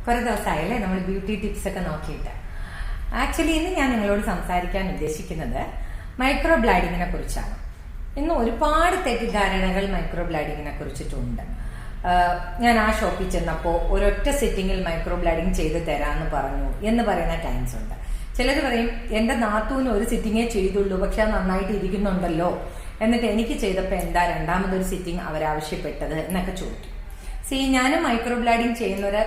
കുറെ ദിവസമായല്ലേ നമ്മൾ beauty tips ഒക്കെ നോക്കിയിട്ട്. ആക്ച്വലി ഇന്ന് ഞാൻ നിങ്ങളോട് സംസാരിക്കാൻ ഉദ്ദേശിക്കുന്നത് മൈക്രോ ബ്ലീഡിങ്ങിനെ കുറിച്ചാണ്. ഇന്ന് ഒരുപാട് തെറ്റിദ്ധാരണകൾ മൈക്രോ ബ്ലീഡിങ്ങിനെ കുറിച്ചിട്ടുണ്ട്. ഞാൻ ആ ഷോപ്പിൽ ചെന്നപ്പോൾ ഒരൊറ്റ സിറ്റിങ്ങിൽ മൈക്രോ ബ്ലീഡിങ് ചെയ്ത് തരാമെന്ന് പറഞ്ഞു എന്ന് പറയുന്ന ടൈംസ് ഉണ്ട്. ചിലർ പറയും എന്റെ നാത്തൂന് ഒരു സിറ്റിങ്ങേ ചെയ്തുള്ളൂ, പക്ഷെ അത് നന്നായിട്ട് ഇരിക്കുന്നുണ്ടല്ലോ, എന്നിട്ട് എനിക്ക് ചെയ്തപ്പോൾ എന്താ രണ്ടാമതൊരു സിറ്റിംഗ് അവരാവശ്യപ്പെട്ടത് എന്നൊക്കെ ചോദിക്കും. ഞാനും മൈക്രോ ബ്ലീഡിങ് ചെയ്യുന്ന ഒരു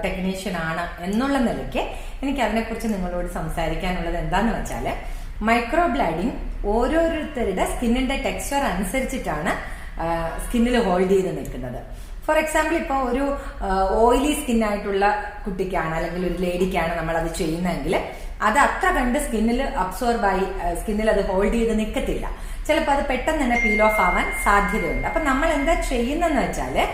ടെക്നീഷ്യൻ ആണ് എന്നുള്ള നിലയ്ക്ക് എനിക്ക് അതിനെക്കുറിച്ച് നിങ്ങളോട് സംസാരിക്കാനുള്ളത് എന്താന്ന് വെച്ചാൽ, മൈക്രോ ബ്ലീഡിങ് ഓരോരുത്തരുടെ സ്കിന്നിന്റെ ടെക്സ്ചർ അനുസരിച്ചിട്ടാണ് സ്കിന്നിൽ ഹോൾഡ് ചെയ്ത് നിൽക്കുന്നത്. ഫോർ എക്സാമ്പിൾ, ഇപ്പോൾ ഒരു ഓയിലി സ്കിന്നായിട്ടുള്ള കുട്ടിക്കാണ് അല്ലെങ്കിൽ ഒരു ലേഡിക്കാണ് നമ്മൾ അത് ചെയ്യുന്നതെങ്കിൽ അത് അത്ര കണ്ട് സ്കിന്നിൽ അബ്സോർബായി സ്കിന്നിൽ അത് ഹോൾഡ് ചെയ്ത് നിൽക്കത്തില്ല. ചിലപ്പോൾ അത് പെട്ടെന്ന് തന്നെ പീൽ ഓഫ് ആവാൻ സാധ്യതയുണ്ട്. അപ്പൊ നമ്മൾ എന്താ ചെയ്യുന്നതെന്ന് വെച്ചാല്,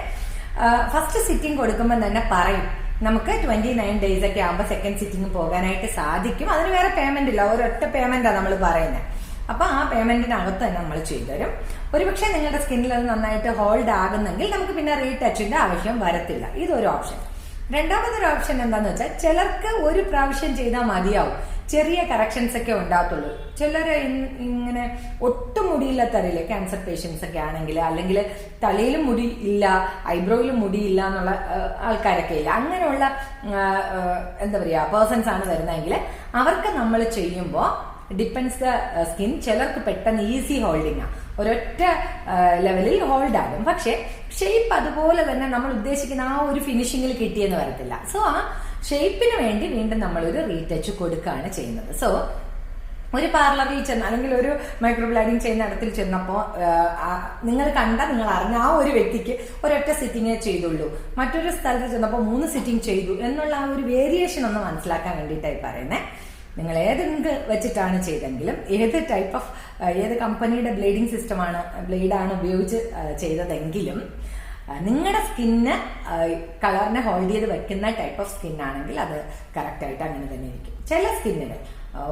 ഫസ്റ്റ് സിറ്റിംഗ് കൊടുക്കുമ്പോൾ തന്നെ പറയും നമുക്ക് 29 days ഒക്കെ ആകുമ്പോൾ സെക്കൻഡ് സിറ്റിംഗ് പോകാനായിട്ട് സാധിക്കും, അതിന് വേറെ പേയ്മെന്റ് ഇല്ല, ഒരൊറ്റ പേയ്മെന്റാണ് നമ്മൾ പറയുന്നത്. അപ്പൊ ആ പേയ്മെന്റിനകത്ത് തന്നെ നമ്മൾ ചെയ്തുതരും. ഒരുപക്ഷെ നിങ്ങളുടെ സ്കിന്നിൽ അത് നന്നായിട്ട് ഹോൾഡ് ആകുന്നെങ്കിൽ നമുക്ക് പിന്നെ റീടച്ചിന്റെ ആവശ്യം വരത്തില്ല. ഇതൊരു ഓപ്ഷൻ. രണ്ടാമതൊരു ഓപ്ഷൻ എന്താന്ന് വെച്ചാൽ, ചിലർക്ക് ഒരു പ്രാവശ്യം ചെയ്താൽ മതിയാവും, ചെറിയ കറക്ഷൻസ് ഒക്കെ ഉണ്ടാകത്തുള്ളൂ. ചിലർ ഇങ്ങനെ ഒട്ടും മുടിയില്ലാത്തറിയില്ല, ക്യാൻസർ പേഷ്യൻസ് ഒക്കെ ആണെങ്കിൽ, അല്ലെങ്കിൽ തലയിലും മുടി ഇല്ല, ഐബ്രോയിലും മുടിയില്ല എന്നുള്ള ആൾക്കാരൊക്കെ ഇല്ല, അങ്ങനെയുള്ള എന്താ പറയാ പേഴ്സൺസ് ആണ് വരുന്നതെങ്കിൽ അവർക്ക് നമ്മൾ ചെയ്യുമ്പോൾ ഡിപ്പെൻസ് ദ സ്കിൻ. ചിലർക്ക് പെട്ടെന്ന് ഈസി ഹോൾഡിംഗ് ആണ്, ഒരൊറ്റ ലെവലിൽ ഹോൾഡ് ആകും, പക്ഷെ ഷേപ്പ് അതുപോലെ തന്നെ നമ്മൾ ഉദ്ദേശിക്കുന്ന ആ ഒരു ഫിനിഷിങ്ങിൽ കിട്ടിയെന്ന് വരത്തില്ല. സോ ആ ഷേപ്പിന് വേണ്ടി വീണ്ടും നമ്മളൊരു റീടച്ച് കൊടുക്കുകയാണ് ചെയ്യുന്നത്. സോ ഒരു പാർലറിൽ ചെന്ന് അല്ലെങ്കിൽ ഒരു മൈക്രോ ബ്ലീഡിങ് ചെയ്യുന്ന ഇടത്തിൽ ചെന്നപ്പോൾ നിങ്ങൾ നിങ്ങൾ അറിഞ്ഞ ആ ഒരു വ്യക്തിക്ക് ഒരൊറ്റ സിറ്റിങ്ങേ ചെയ്തുള്ളൂ, മറ്റൊരു സ്ഥലത്ത് ചെന്നപ്പോൾ 3 സിറ്റിംഗ് ചെയ്തു എന്നുള്ള ആ ഒരു വേരിയേഷൻ ഒന്ന് മനസ്സിലാക്കാൻ വേണ്ടിയിട്ടായി പറയുന്നത്. നിങ്ങൾ ഏതെങ്കിലും വെച്ചിട്ടാണ് ചെയ്തെങ്കിലും, ഏത് കമ്പനിയുടെ ബ്ലേഡിംഗ് സിസ്റ്റമാണ് ബ്ലേഡാണ് ഉപയോഗിച്ച് ചെയ്തതെങ്കിലും, നിങ്ങളുടെ സ്കിന്ന് കളറിനെ ഹോൾഡ് ചെയ്ത് വെക്കുന്ന ടൈപ്പ് ഓഫ് സ്കിൻ ആണെങ്കിൽ അത് കറക്റ്റ് ആയിട്ട് അങ്ങനെ തന്നെ ഇരിക്കും. ചില സ്കിന്നിന്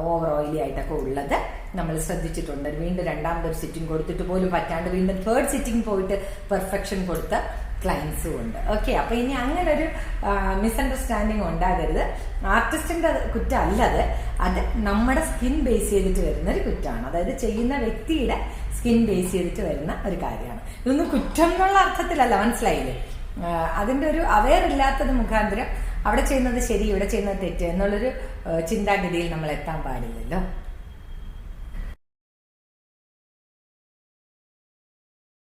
ഓവർ ഓയിലി ആയിട്ടൊക്കെ ഉള്ളത് നമ്മൾ ശ്രദ്ധിച്ചിട്ടുണ്ട്. വീണ്ടും രണ്ടാമതൊരു സിറ്റിംഗ് കൊടുത്തിട്ട് പോലും പറ്റാണ്ട് വീണ്ടും തേർഡ് സിറ്റിംഗ് പോയിട്ട് പെർഫെക്ഷൻ കൊടുത്ത ക്ലയൻസും ഉണ്ട്. ഓക്കെ, അപ്പൊ ഇനി അങ്ങനെ ഒരു മിസ്അണ്ടർസ്റ്റാൻഡിങ് ഉണ്ടാകരുത്. ആർട്ടിസ്റ്റിന്റെ കുറ്റമല്ല അത് നമ്മുടെ സ്കിൻ ബേസ് ചെയ്തിട്ട് വരുന്ന ഒരു കുറ്റമാണ്. അതായത് ചെയ്യുന്ന വ്യക്തിയുടെ സ്കിൻ ബേസ് ചെയ്തിട്ട് വരുന്ന ഒരു കാര്യമാണ്. ഇതൊന്നും കുറ്റം എന്നുള്ള അർത്ഥത്തിലല്ല, മനസ്സിലായില്ലേ? അതിന്റെ ഒരു അവെയർ ഇല്ലാത്തത് മുഖാന്തരം അവിടെ ചെയ്യുന്നത് ശരി, ഇവിടെ ചെയ്യുന്നത് തെറ്റ് എന്നുള്ളൊരു ചിന്താഗതിയിൽ നമ്മൾ എത്താൻ പാടില്ലല്ലോ.